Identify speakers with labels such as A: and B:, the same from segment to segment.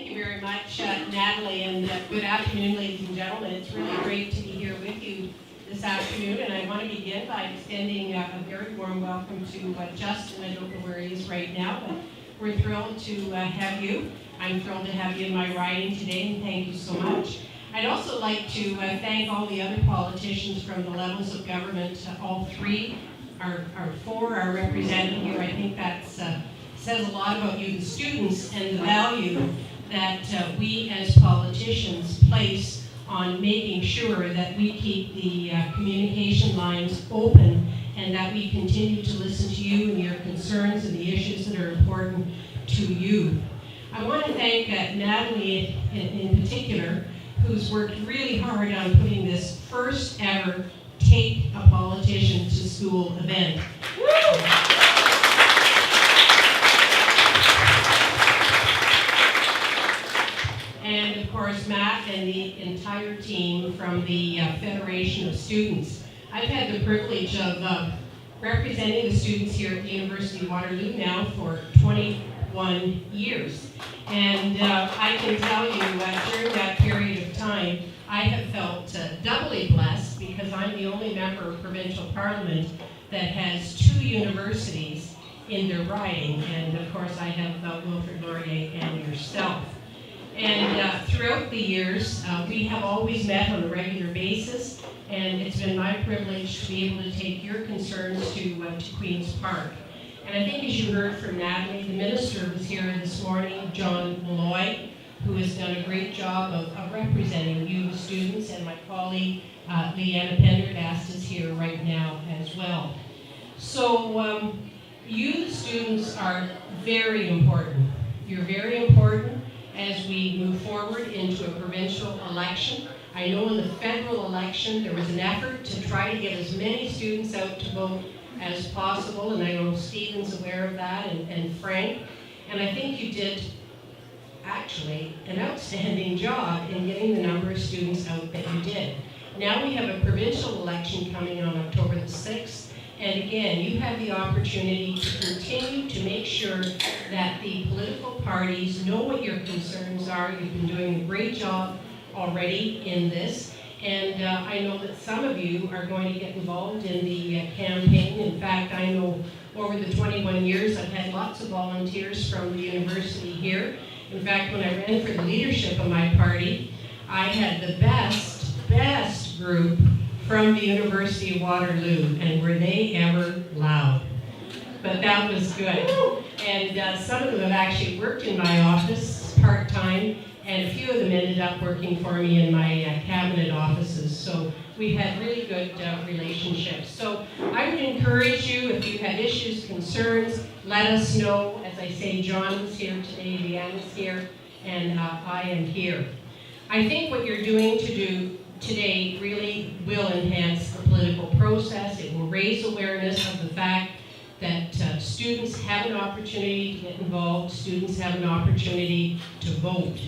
A: you very much, Natalie, and good afternoon, ladies and gentlemen. It's really great to be here with you this afternoon, and I want to begin by extending a very warm welcome to Justin. I don't know where he is right now, but we're thrilled to have you. I'm thrilled to have you in my riding today, and thank you so much. I'd also like to thank all the other politicians from the levels of government. All three, four are represented here. I think that says a lot about you, the students, and the value that we as politicians place on making sure that we keep the communication lines open and that we continue to listen to you and your concerns and the issues that are important to you. I want to thank Natalie in particular, who's worked really hard on putting this first ever Take a Politician to School event. And of course, Matt and the entire team from the Federation of Students. I've had the privilege of representing the students here at the University of Waterloo now for 21 years. And I can tell you, during that period of time, I have felt doubly blessed because I'm the only member of provincial parliament that has 2 universities in their riding. And of course, I have Wilfrid Laurier and yourself. And throughout the years, we have always met on a regular basis, and it's been my privilege to be able to take your concerns to Queen's Park. And I think as you heard from Natalie, the minister was here this morning, John Malloy, who has done a great job of representing you, the students, and my colleague, Leanna Pendergast, is here right now as well. So you, the students, are very important. You're very important as we move forward into a provincial election. I know in the federal election there was an effort to try to get as many students out to vote as possible, and I know Stephen's aware of that, and Frank, and I think you did actually an outstanding job in getting the number of students out that you did. Now we have a provincial election coming on October the 6th, and again, you have the opportunity to continue to make sure that the political parties know what your concerns are. You've been doing a great job already in this, and I know that some of you are going to get involved in the campaign. In fact, I know over the 21 years I've had lots of volunteers from the university here. In fact, when I ran for the leadership of my party, I had the best group from the University of Waterloo, and were they ever loud. But that was good. And some of them have actually worked in my office part-time, and a few of them ended up working for me in my cabinet offices. So we had really good relationships. So I would encourage you, if you have issues, concerns, let us know. As I say, John was here today, Leanne's here, and I am here. I think what you're doing today really will enhance the political process. It will raise awareness of the fact that students have an opportunity to get involved, students have an opportunity to vote.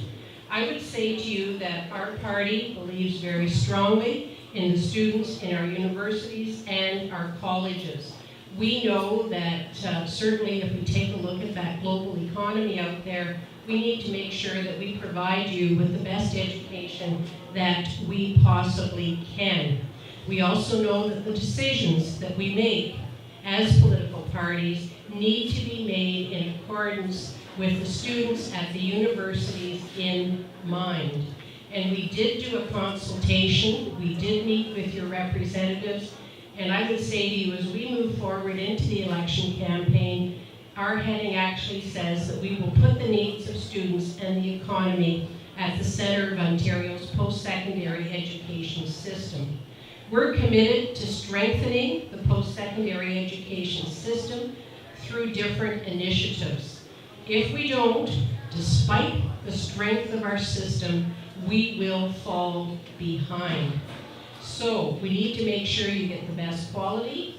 A: I would say to you that our party believes very strongly in the students in our universities and our colleges. We know that certainly if we take a look at that global economy out there, we need to make sure that we provide you with the best education that we possibly can. We also know that the decisions that we make as political parties need to be made in accordance with the students at the universities in mind. And we did do a consultation, we did meet with your representatives, and I would say to you, as we move forward into the election campaign, our heading actually says that we will put the needs of students and the economy at the center of Ontario's post-secondary education system. We're committed to strengthening the post-secondary education system through different initiatives. If we don't, despite the strength of our system, we will fall behind. So we need to make sure you get the best quality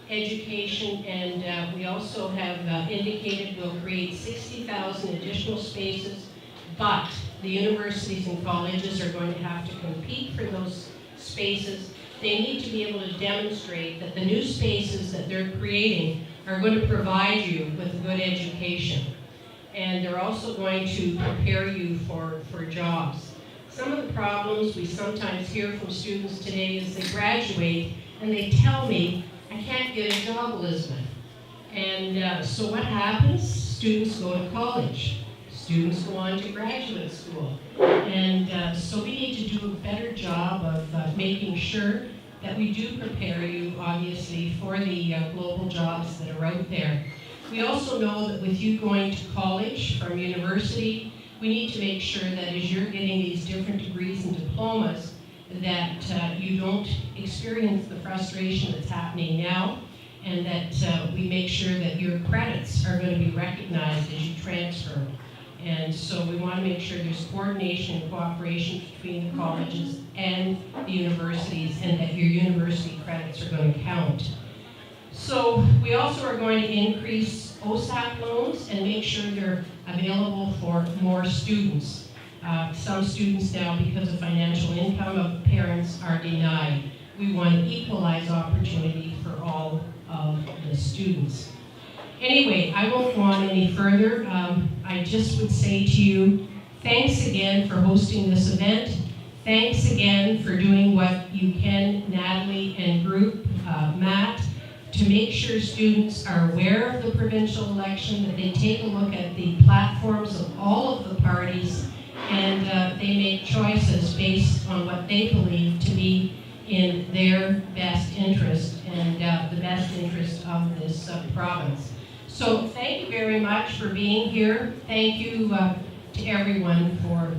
A: education, and we also have indicated we'll create 60,000 additional spaces, but the universities and colleges are going to have to compete for those spaces. They need to be able to demonstrate that the new spaces that they're creating are going to provide you with a good education. and they're also going to prepare you for jobs. Some of the problems we sometimes hear from students today is they graduate and they tell me, I can't get a job, Elizabeth. And so what happens? Students go to college. Students go on to graduate school. And so we need to do a better job of making sure that we do prepare you, obviously, for the global jobs that are out there. We also know that with you going to college from university, we need to make sure that as you're getting these different degrees and diplomas, that you don't experience the frustration that's happening now, and that we make sure that your credits are going to be recognized as you transfer. And so we want to make sure there's coordination and cooperation between the colleges and the universities, and that your university credits are going to count. So we also are going to increase OSAP loans and make sure they're available for more students. Some students now, because of financial income of parents, are denied. We want to equalize opportunity for all of the students. Anyway, I won't go on any further. I just would say to you, thanks again for hosting this event. Thanks again for doing what you can, Natalie and group, Matt, to make sure students are aware of the provincial election, that they take a look at the platforms of all of the parties, and they make choices based on what they believe to be in their best interest and the best interest of this province. So thank you very much for being here. Thank you to everyone for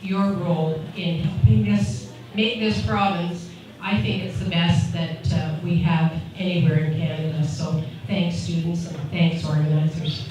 A: your role in helping us make this province. I think it's the best that we have anywhere in Canada. So thanks, students, and thanks, organizers.